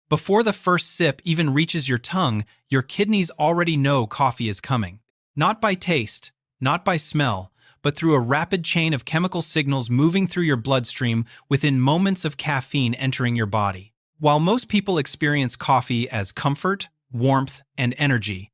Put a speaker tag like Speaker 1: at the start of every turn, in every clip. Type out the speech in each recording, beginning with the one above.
Speaker 1: Before the first sip even reaches your tongue, your kidneys already know coffee is coming. Not by taste, not by smell, but through a rapid chain of chemical signals moving through your bloodstream within moments of caffeine entering your body. While most people experience coffee as comfort, warmth, and energy,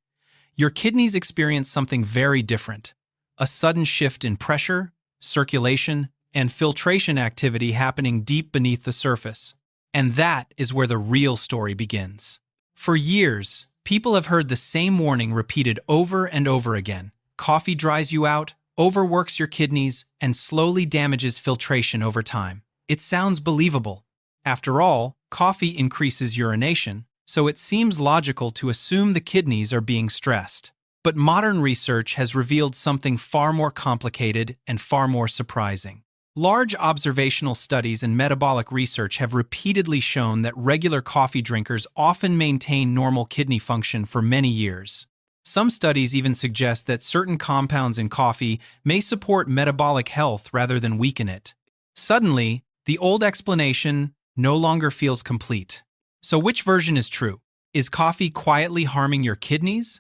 Speaker 1: your kidneys experience something very different: a sudden shift in pressure, circulation, and filtration activity happening deep beneath the surface. And that is where the real story begins. For years, people have heard the same warning repeated over and over again. Coffee dries you out, overworks your kidneys, and slowly damages filtration over time. It sounds believable. After all, coffee increases urination, so it seems logical to assume the kidneys are being stressed. But modern research has revealed something far more complicated and far more surprising. Large observational studies and metabolic research have repeatedly shown that regular coffee drinkers often maintain normal kidney function for many years. Some studies even suggest that certain compounds in coffee may support metabolic health rather than weaken it. Suddenly, the old explanation no longer feels complete. So which version is true? Is coffee quietly harming your kidneys?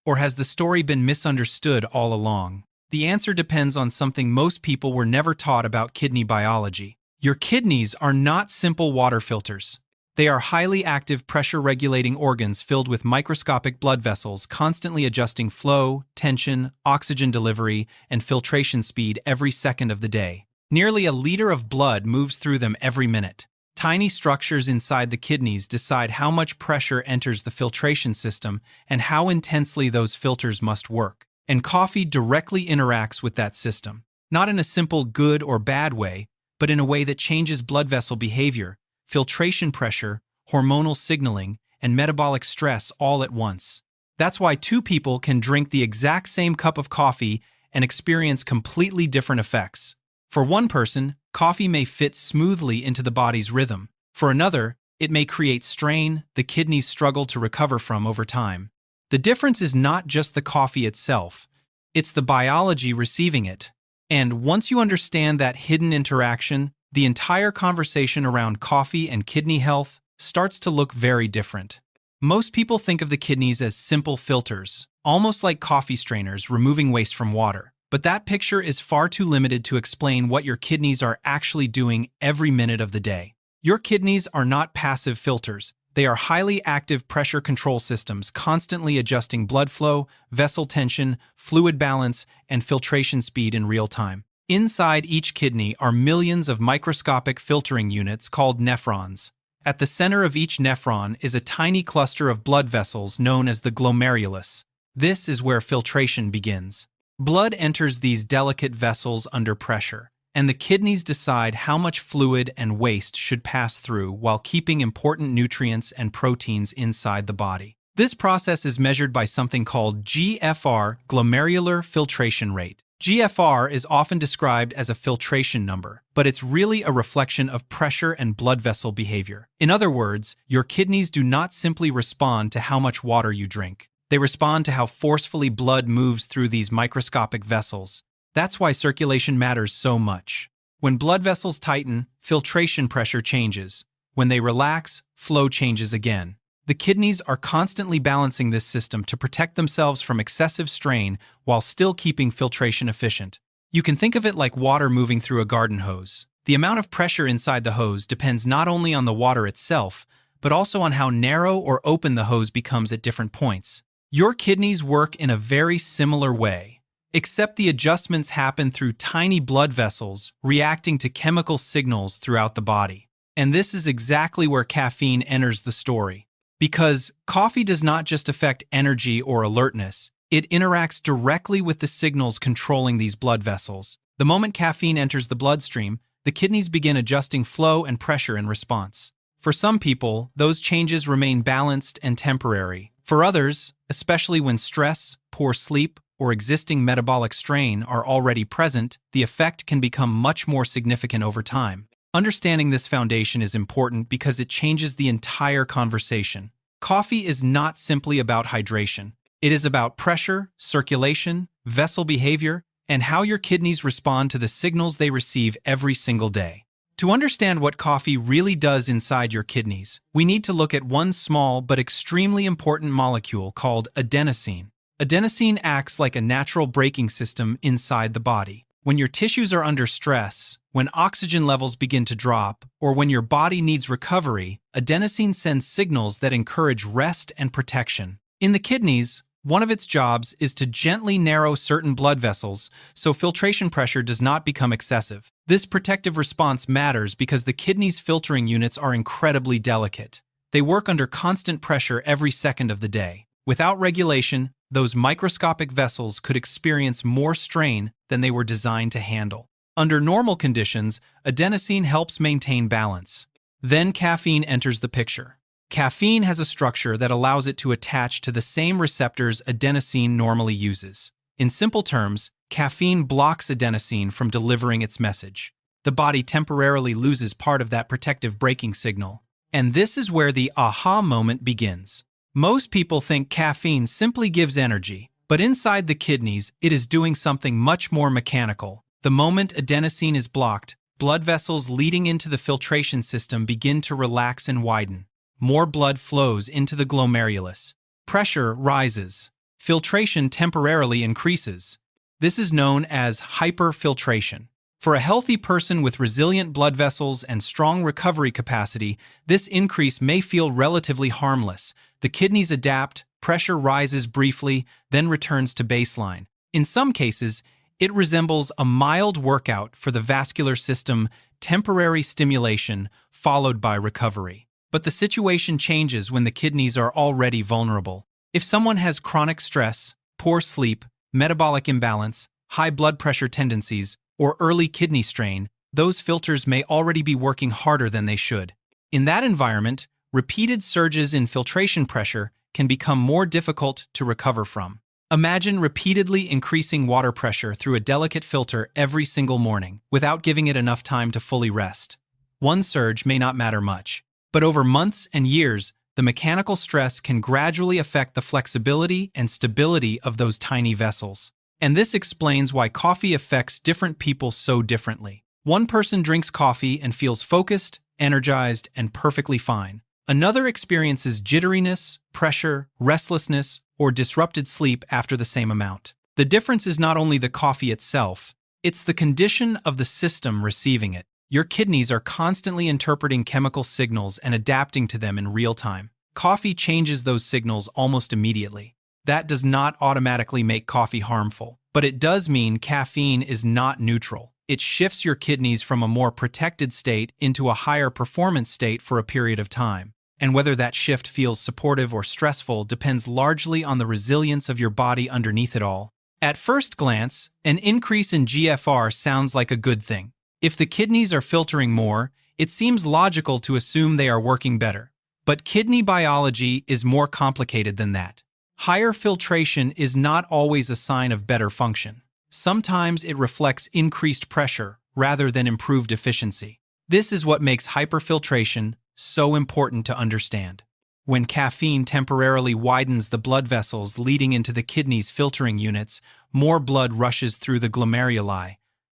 Speaker 1: Or has the story been misunderstood all along? The answer depends on something most people were never taught about kidney biology. Your kidneys are not simple water filters. They are highly active pressure-regulating organs filled with microscopic blood vessels constantly adjusting flow, tension, oxygen delivery, and filtration speed every second of the day. Nearly a liter of blood moves through them every minute. Tiny structures inside the kidneys decide how much pressure enters the filtration system and how intensely those filters must work. And coffee directly interacts with that system, not in a simple good or bad way, but in a way that changes blood vessel behavior, filtration pressure, hormonal signaling, and metabolic stress all at once. That's why two people can drink the exact same cup of coffee and experience completely different effects. For one person, coffee may fit smoothly into the body's rhythm. For another, it may create strain the kidneys struggle to recover from over time. The difference is not just the coffee itself, it's the biology receiving it. And once you understand that hidden interaction, the entire conversation around coffee and kidney health starts to look very different. Most people think of the kidneys as simple filters, almost like coffee strainers removing waste from water. But that picture is far too limited to explain what your kidneys are actually doing every minute of the day. Your kidneys are not passive filters. They are highly active pressure control systems constantly adjusting blood flow, vessel tension, fluid balance, and filtration speed in real time. Inside each kidney are millions of microscopic filtering units called nephrons. At the center of each nephron is a tiny cluster of blood vessels known as the glomerulus. This is where filtration begins. Blood enters these delicate vessels under pressure, and the kidneys decide how much fluid and waste should pass through while keeping important nutrients and proteins inside the body. This process is measured by something called GFR, glomerular filtration rate. GFR is often described as a filtration number, but it's really a reflection of pressure and blood vessel behavior. In other words, your kidneys do not simply respond to how much water you drink. They respond to how forcefully blood moves through these microscopic vessels. That's why circulation matters so much. When blood vessels tighten, filtration pressure changes. When they relax, flow changes again. The kidneys are constantly balancing this system to protect themselves from excessive strain while still keeping filtration efficient. You can think of it like water moving through a garden hose. The amount of pressure inside the hose depends not only on the water itself, but also on how narrow or open the hose becomes at different points. Your kidneys work in a very similar way, except the adjustments happen through tiny blood vessels reacting to chemical signals throughout the body. And this is exactly where caffeine enters the story. Because coffee does not just affect energy or alertness, it interacts directly with the signals controlling these blood vessels. The moment caffeine enters the bloodstream, the kidneys begin adjusting flow and pressure in response. For some people, those changes remain balanced and temporary. For others, especially when stress, poor sleep, or existing metabolic strain are already present, the effect can become much more significant over time. Understanding this foundation is important because it changes the entire conversation. Coffee is not simply about hydration. It is about pressure, circulation, vessel behavior, and how your kidneys respond to the signals they receive every single day. To understand what coffee really does inside your kidneys, we need to look at one small but extremely important molecule called adenosine. Adenosine acts like a natural braking system inside the body. When your tissues are under stress, when oxygen levels begin to drop, or when your body needs recovery, adenosine sends signals that encourage rest and protection. In the kidneys, one of its jobs is to gently narrow certain blood vessels so filtration pressure does not become excessive. This protective response matters because the kidneys' filtering units are incredibly delicate. They work under constant pressure every second of the day. Without regulation, those microscopic vessels could experience more strain than they were designed to handle. Under normal conditions, adenosine helps maintain balance. Then caffeine enters the picture. Caffeine has a structure that allows it to attach to the same receptors adenosine normally uses. In simple terms, caffeine blocks adenosine from delivering its message. The body temporarily loses part of that protective braking signal. And this is where the aha moment begins. Most people think caffeine simply gives energy, but inside the kidneys, it is doing something much more mechanical. The moment adenosine is blocked, blood vessels leading into the filtration system begin to relax and widen. More blood flows into the glomerulus. Pressure rises. Filtration temporarily increases. This is known as hyperfiltration. For a healthy person with resilient blood vessels and strong recovery capacity, this increase may feel relatively harmless. The kidneys adapt, pressure rises briefly, then returns to baseline. In some cases, it resembles a mild workout for the vascular system, temporary stimulation followed by recovery. But the situation changes when the kidneys are already vulnerable. If someone has chronic stress, poor sleep, metabolic imbalance, high blood pressure tendencies, or early kidney strain, those filters may already be working harder than they should. In that environment, repeated surges in filtration pressure can become more difficult to recover from. Imagine repeatedly increasing water pressure through a delicate filter every single morning without giving it enough time to fully rest. One surge may not matter much, but over months and years, the mechanical stress can gradually affect the flexibility and stability of those tiny vessels. And this explains why coffee affects different people so differently. One person drinks coffee and feels focused, energized, and perfectly fine. Another experiences jitteriness, pressure, restlessness, or disrupted sleep after the same amount. The difference is not only the coffee itself, it's the condition of the system receiving it. Your kidneys are constantly interpreting chemical signals and adapting to them in real time. Coffee changes those signals almost immediately. That does not automatically make coffee harmful, but it does mean caffeine is not neutral. It shifts your kidneys from a more protected state into a higher performance state for a period of time. And whether that shift feels supportive or stressful depends largely on the resilience of your body underneath it all. At first glance, an increase in GFR sounds like a good thing. If the kidneys are filtering more, it seems logical to assume they are working better. But kidney biology is more complicated than that. Higher filtration is not always a sign of better function. Sometimes it reflects increased pressure rather than improved efficiency. This is what makes hyperfiltration so important to understand. When caffeine temporarily widens the blood vessels leading into the kidney's filtering units, more blood rushes through the glomeruli.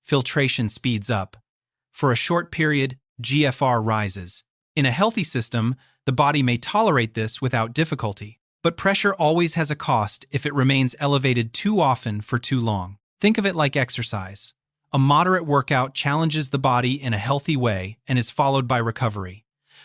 Speaker 1: Filtration speeds up. For a short period, GFR rises. In a healthy system, the body may tolerate this without difficulty. But pressure always has a cost if it remains elevated too often for too long. Think of it like exercise. A moderate workout challenges the body in a healthy way and is followed by recovery.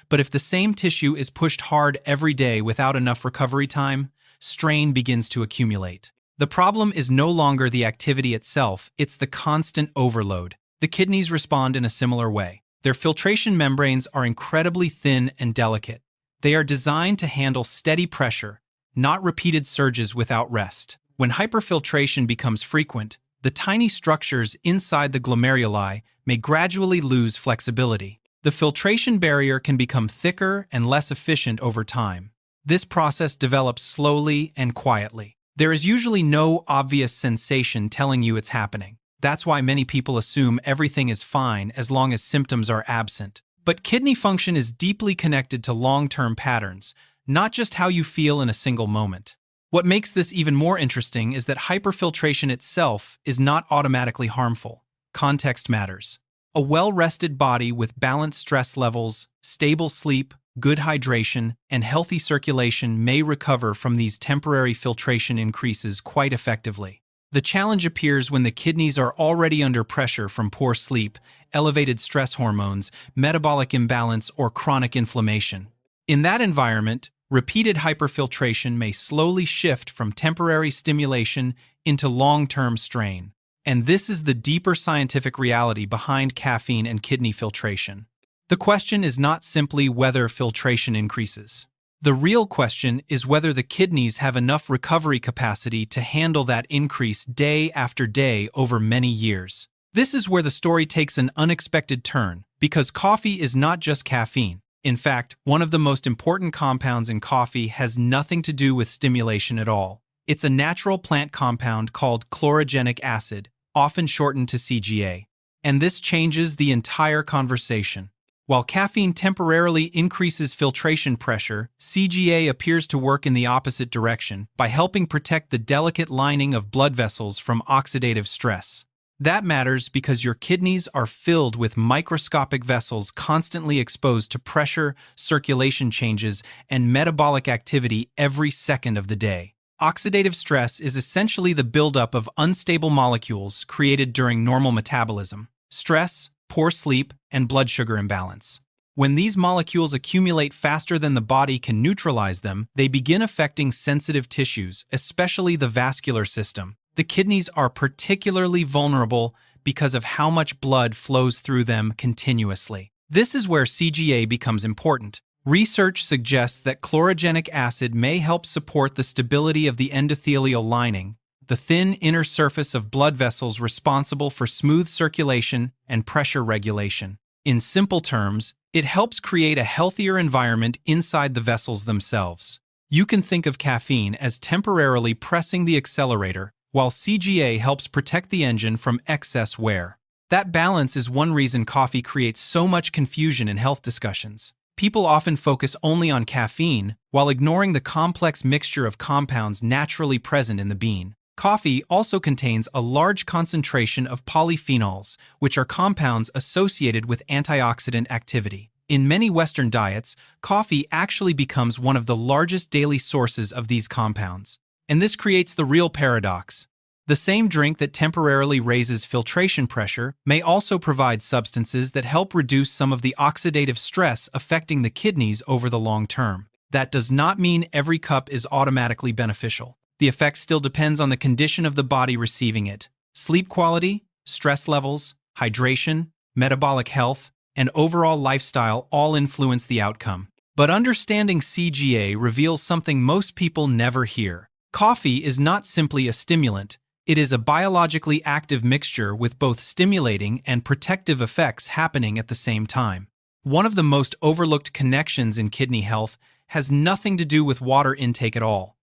Speaker 1: But if the same tissue is pushed hard every day without enough recovery time, strain begins to accumulate. The problem is no longer the activity itself, it's the constant overload. The kidneys respond in a similar way. Their filtration membranes are incredibly thin and delicate. They are designed to handle steady pressure, not repeated surges without rest. When hyperfiltration becomes frequent, the tiny structures inside the glomeruli may gradually lose flexibility. The filtration barrier can become thicker and less efficient over time. This process develops slowly and quietly. There is usually no obvious sensation telling you it's happening. That's why many people assume everything is fine as long as symptoms are absent. But kidney function is deeply connected to long-term patterns, not just how you feel in a single moment. What makes this even more interesting is that hyperfiltration itself is not automatically harmful. Context matters. A well-rested body with balanced stress levels, stable sleep, good hydration, and healthy circulation may recover from these temporary filtration increases quite effectively. The challenge appears when the kidneys are already under pressure from poor sleep, elevated stress hormones, metabolic imbalance, or chronic inflammation. In that environment, repeated hyperfiltration may slowly shift from temporary stimulation into long-term strain. And this is the deeper scientific reality behind caffeine and kidney filtration. The question is not simply whether filtration increases. The real question is whether the kidneys have enough recovery capacity to handle that increase day after day over many years. This is where the story takes an unexpected turn, because coffee is not just caffeine. In fact, one of the most important compounds in coffee has nothing to do with stimulation at all. It's a natural plant compound called chlorogenic acid, often shortened to CGA. And this changes the entire conversation. While caffeine temporarily increases filtration pressure, CGA appears to work in the opposite direction by helping protect the delicate lining of blood vessels from oxidative stress. That matters because your kidneys are filled with microscopic vessels constantly exposed to pressure, circulation changes, and metabolic activity every second of the day. Oxidative stress is essentially the buildup of unstable molecules created during normal metabolism. Stress, poor sleep, and blood sugar imbalance. When these molecules accumulate faster than the body can neutralize them, they begin affecting sensitive tissues, especially the vascular system. The kidneys are particularly vulnerable because of how much blood flows through them continuously. This is where CGA becomes important. Research suggests that chlorogenic acid may help support the stability of the endothelial lining, the thin inner surface of blood vessels responsible for smooth circulation and pressure regulation. In simple terms, it helps create a healthier environment inside the vessels themselves. You can think of caffeine as temporarily pressing the accelerator, while CGA helps protect the engine from excess wear. That balance is one reason coffee creates so much confusion in health discussions. People often focus only on caffeine, while ignoring the complex mixture of compounds naturally present in the bean. Coffee also contains a large concentration of polyphenols, which are compounds associated with antioxidant activity. In many Western diets, coffee actually becomes one of the largest daily sources of these compounds. And this creates the real paradox. The same drink that temporarily raises filtration pressure may also provide substances that help reduce some of the oxidative stress affecting the kidneys over the long term. That does not mean every cup is automatically beneficial. The effect still depends on the condition of the body receiving it. Sleep quality, stress levels, hydration, metabolic health, and overall lifestyle all influence the outcome. But understanding CGA reveals something most people never hear. Coffee is not simply a stimulant. It is a biologically active mixture with both stimulating and protective effects happening at the same time. One of the most overlooked connections in kidney health has nothing to do with water intake at all.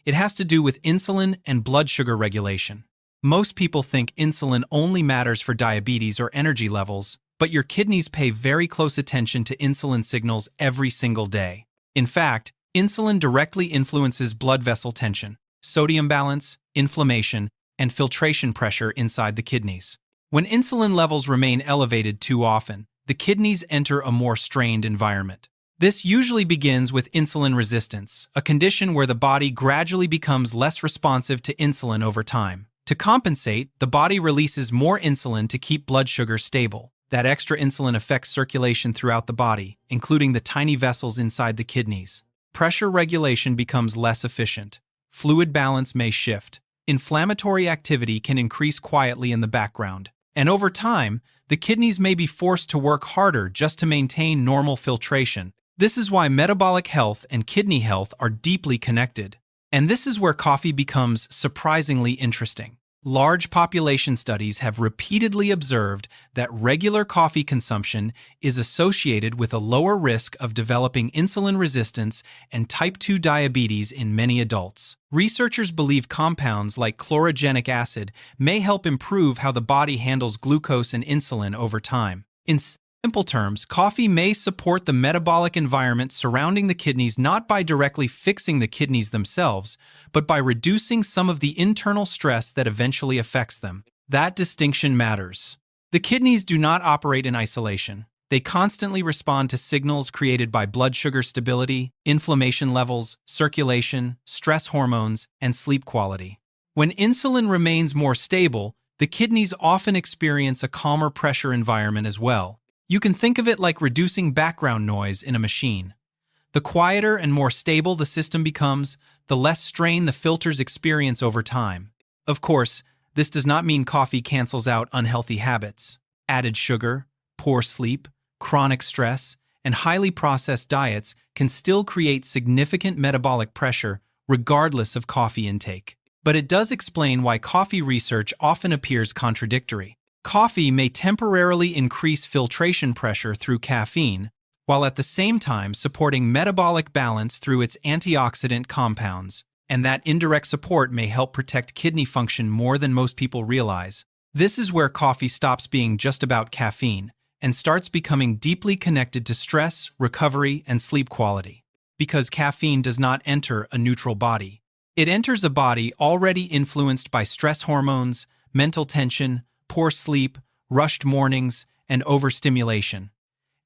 Speaker 1: It has to do with insulin and blood sugar regulation. Most people think insulin only matters for diabetes or energy levels, but your kidneys pay very close attention to insulin signals every single day. In fact, insulin directly influences blood vessel tension, sodium balance, inflammation, and filtration pressure inside the kidneys. When insulin levels remain elevated too often, the kidneys enter a more strained environment. This usually begins with insulin resistance, a condition where the body gradually becomes less responsive to insulin over time. To compensate, the body releases more insulin to keep blood sugar stable. That extra insulin affects circulation throughout the body, including the tiny vessels inside the kidneys. Pressure regulation becomes less efficient. Fluid balance may shift. Inflammatory activity can increase quietly in the background. And over time, the kidneys may be forced to work harder just to maintain normal filtration. This is why metabolic health and kidney health are deeply connected. And this is where coffee becomes surprisingly interesting. Large population studies have repeatedly observed that regular coffee consumption is associated with a lower risk of developing insulin resistance and type 2 diabetes in many adults. Researchers believe compounds like chlorogenic acid may help improve how the body handles glucose and insulin over time. In simple terms, coffee may support the metabolic environment surrounding the kidneys not by directly fixing the kidneys themselves, but by reducing some of the internal stress that eventually affects them. That distinction matters. The kidneys do not operate in isolation. They constantly respond to signals created by blood sugar stability, inflammation levels, circulation, stress hormones, and sleep quality. When insulin remains more stable, the kidneys often experience a calmer pressure environment as well. You can think of it like reducing background noise in a machine. The quieter and more stable the system becomes, the less strain the filters experience over time. Of course, this does not mean coffee cancels out unhealthy habits. Added sugar, poor sleep, chronic stress, and highly processed diets can still create significant metabolic pressure regardless of coffee intake. But it does explain why coffee research often appears contradictory. Coffee may temporarily increase filtration pressure through caffeine, while at the same time supporting metabolic balance through its antioxidant compounds, and that indirect support may help protect kidney function more than most people realize. This is where coffee stops being just about caffeine and starts becoming deeply connected to stress, recovery, and sleep quality. Because caffeine does not enter a neutral body. It enters a body already influenced by stress hormones, mental tension, poor sleep, rushed mornings, and overstimulation.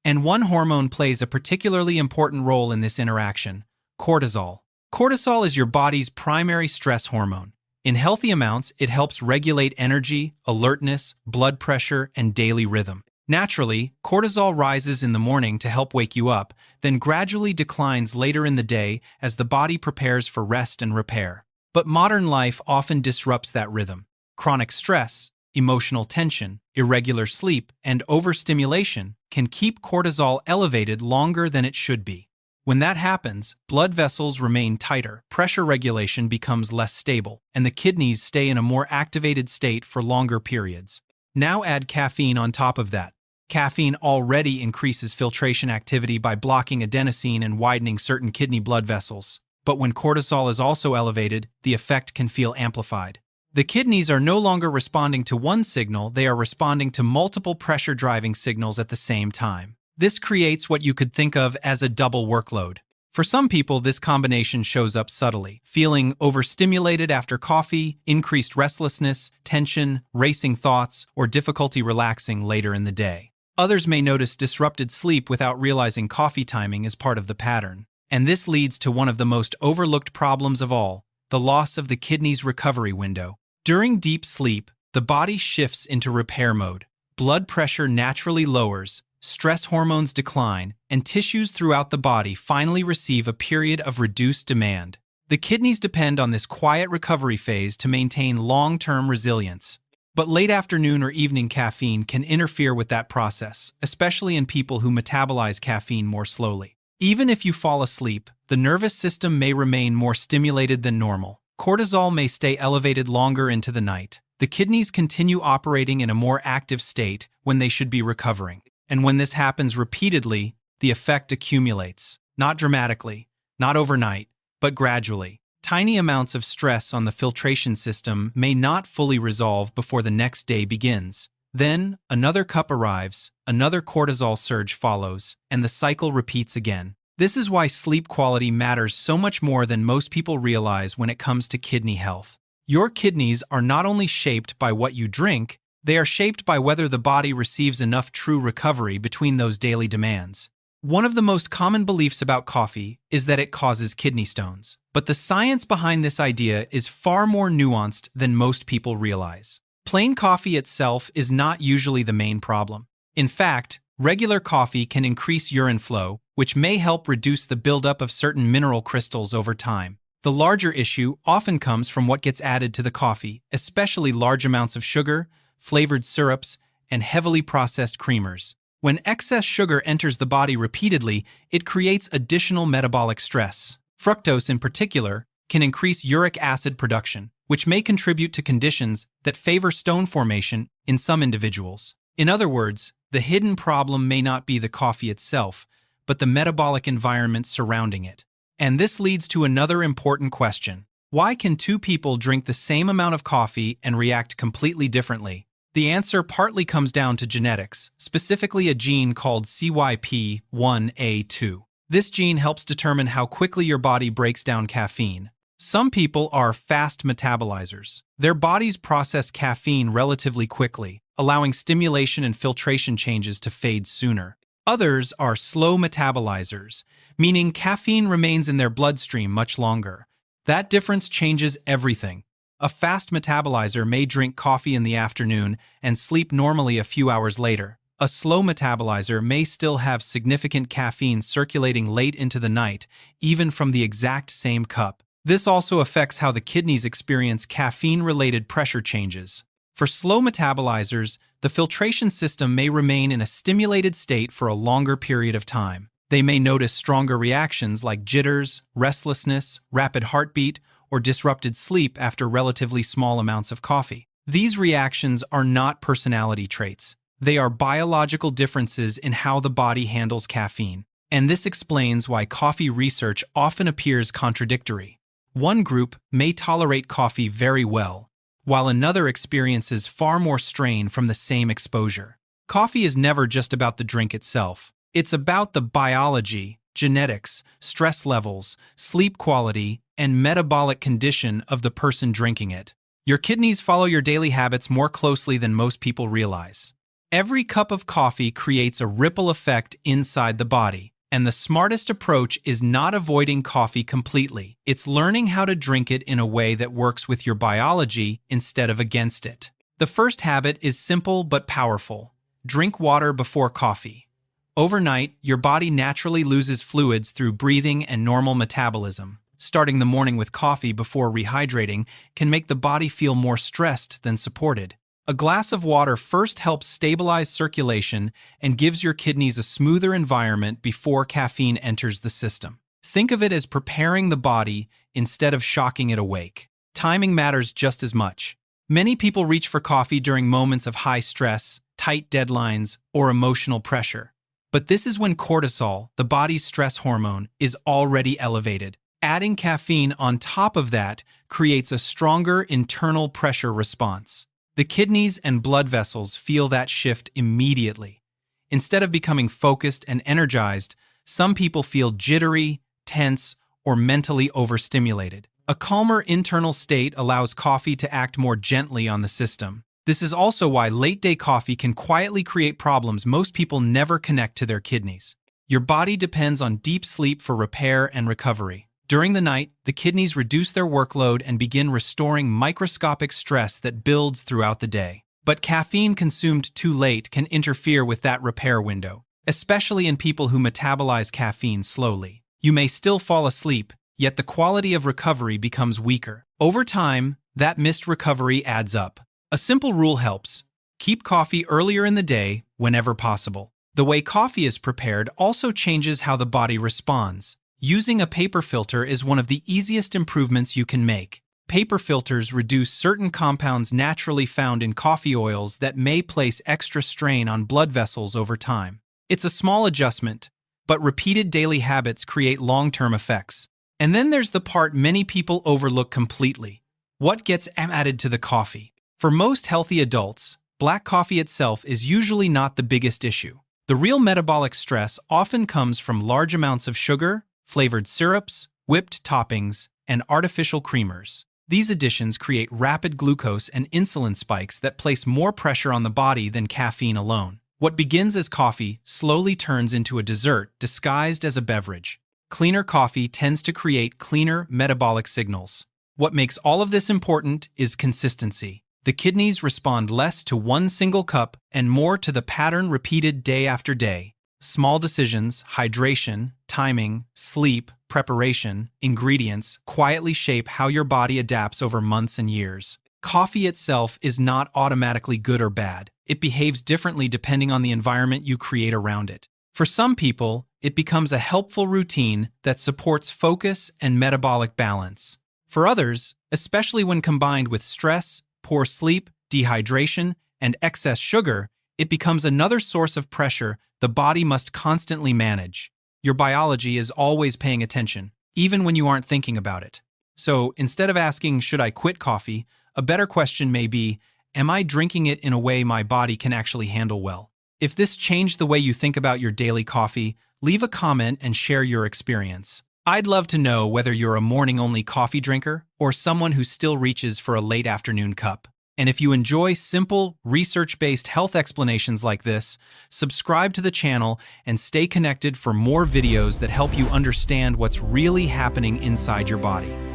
Speaker 1: And one hormone plays a particularly important role in this interaction: cortisol. Cortisol is your body's primary stress hormone. In healthy amounts, it helps regulate energy, alertness, blood pressure, and daily rhythm. Naturally, cortisol rises in the morning to help wake you up, then gradually declines later in the day as the body prepares for rest and repair. But modern life often disrupts that rhythm. Chronic stress, emotional tension, irregular sleep, and overstimulation can keep cortisol elevated longer than it should be. When that happens, blood vessels remain tighter, pressure regulation becomes less stable, and the kidneys stay in a more activated state for longer periods. Now add caffeine on top of that. Caffeine already increases filtration activity by blocking adenosine and widening certain kidney blood vessels. But when cortisol is also elevated, the effect can feel amplified. The kidneys are no longer responding to one signal, they are responding to multiple pressure-driving signals at the same time. This creates what you could think of as a double workload. For some people, this combination shows up subtly: feeling overstimulated after coffee, increased restlessness, tension, racing thoughts, or difficulty relaxing later in the day. Others may notice disrupted sleep without realizing coffee timing is part of the pattern. And this leads to one of the most overlooked problems of all: the loss of the kidney's recovery window. During deep sleep, the body shifts into repair mode. Blood pressure naturally lowers, stress hormones decline, and tissues throughout the body finally receive a period of reduced demand. The kidneys depend on this quiet recovery phase to maintain long-term resilience. But late afternoon or evening caffeine can interfere with that process, especially in people who metabolize caffeine more slowly. Even if you fall asleep, the nervous system may remain more stimulated than normal. Cortisol may stay elevated longer into the night. The kidneys continue operating in a more active state when they should be recovering. And when this happens repeatedly, the effect accumulates. Not dramatically, not overnight, but gradually. Tiny amounts of stress on the filtration system may not fully resolve before the next day begins. Then, another cup arrives, another cortisol surge follows, and the cycle repeats again. This is why sleep quality matters so much more than most people realize when it comes to kidney health. Your kidneys are not only shaped by what you drink, they are shaped by whether the body receives enough true recovery between those daily demands. One of the most common beliefs about coffee is that it causes kidney stones. But the science behind this idea is far more nuanced than most people realize. Plain coffee itself is not usually the main problem. In fact, regular coffee can increase urine flow, which may help reduce the buildup of certain mineral crystals over time. The larger issue often comes from what gets added to the coffee, especially large amounts of sugar, flavored syrups, and heavily processed creamers. When excess sugar enters the body repeatedly, it creates additional metabolic stress. Fructose, in particular, can increase uric acid production, which may contribute to conditions that favor stone formation in some individuals. In other words, the hidden problem may not be the coffee itself, but the metabolic environment surrounding it. And this leads to another important question. Why can two people drink the same amount of coffee and react completely differently? The answer partly comes down to genetics, specifically a gene called CYP1A2. This gene helps determine how quickly your body breaks down caffeine. Some people are fast metabolizers. Their bodies process caffeine relatively quickly, allowing stimulation and filtration changes to fade sooner. Others are slow metabolizers, meaning caffeine remains in their bloodstream much longer. That difference changes everything. A fast metabolizer may drink coffee in the afternoon and sleep normally a few hours later. A slow metabolizer may still have significant caffeine circulating late into the night, even from the exact same cup. This also affects how the kidneys experience caffeine-related pressure changes. For slow metabolizers, the filtration system may remain in a stimulated state for a longer period of time. They may notice stronger reactions like jitters, restlessness, rapid heartbeat, or disrupted sleep after relatively small amounts of coffee. These reactions are not personality traits. They are biological differences in how the body handles caffeine. And this explains why coffee research often appears contradictory. One group may tolerate coffee very well, while another experiences far more strain from the same exposure. Coffee is never just about the drink itself. It's about the biology, genetics, stress levels, sleep quality, and metabolic condition of the person drinking it. Your kidneys follow your daily habits more closely than most people realize. Every cup of coffee creates a ripple effect inside the body, and the smartest approach is not avoiding coffee completely. It's learning how to drink it in a way that works with your biology instead of against it. The first habit is simple but powerful. Drink water before coffee. Overnight, your body naturally loses fluids through breathing and normal metabolism. Starting the morning with coffee before rehydrating can make the body feel more stressed than supported. A glass of water first helps stabilize circulation and gives your kidneys a smoother environment before caffeine enters the system. Think of it as preparing the body instead of shocking it awake. Timing matters just as much. Many people reach for coffee during moments of high stress, tight deadlines, or emotional pressure. But this is when cortisol, the body's stress hormone, is already elevated. Adding caffeine on top of that creates a stronger internal pressure response. The kidneys and blood vessels feel that shift immediately. Instead of becoming focused and energized, some people feel jittery, tense, or mentally overstimulated. A calmer internal state allows coffee to act more gently on the system. This is also why late-day coffee can quietly create problems most people never connect to their kidneys. Your body depends on deep sleep for repair and recovery. During the night, the kidneys reduce their workload and begin restoring microscopic stress that builds throughout the day. But caffeine consumed too late can interfere with that repair window, especially in people who metabolize caffeine slowly. You may still fall asleep, yet the quality of recovery becomes weaker. Over time, that missed recovery adds up. A simple rule helps. Keep coffee earlier in the day whenever possible. The way coffee is prepared also changes how the body responds. Using a paper filter is one of the easiest improvements you can make. Paper filters reduce certain compounds naturally found in coffee oils that may place extra strain on blood vessels over time. It's a small adjustment, but repeated daily habits create long-term effects. And then there's the part many people overlook completely. What gets added to the coffee? For most healthy adults, black coffee itself is usually not the biggest issue. The real metabolic stress often comes from large amounts of sugar, flavored syrups, whipped toppings, and artificial creamers. These additions create rapid glucose and insulin spikes that place more pressure on the body than caffeine alone. What begins as coffee slowly turns into a dessert disguised as a beverage. Cleaner coffee tends to create cleaner metabolic signals. What makes all of this important is consistency. The kidneys respond less to one single cup and more to the pattern repeated day after day. Small decisions, hydration, timing, sleep, preparation, ingredients quietly shape how your body adapts over months and years. Coffee itself is not automatically good or bad. It behaves differently depending on the environment you create around it. For some people, it becomes a helpful routine that supports focus and metabolic balance. For others, especially when combined with stress, poor sleep, dehydration, and excess sugar, it becomes another source of pressure the body must constantly manage. Your biology is always paying attention, even when you aren't thinking about it. So instead of asking, should I quit coffee, a better question may be, am I drinking it in a way my body can actually handle well? If this changed the way you think about your daily coffee, leave a comment and share your experience. I'd love to know whether you're a morning-only coffee drinker or someone who still reaches for a late afternoon cup. And if you enjoy simple, research-based health explanations like this, subscribe to the channel and stay connected for more videos that help you understand what's really happening inside your body.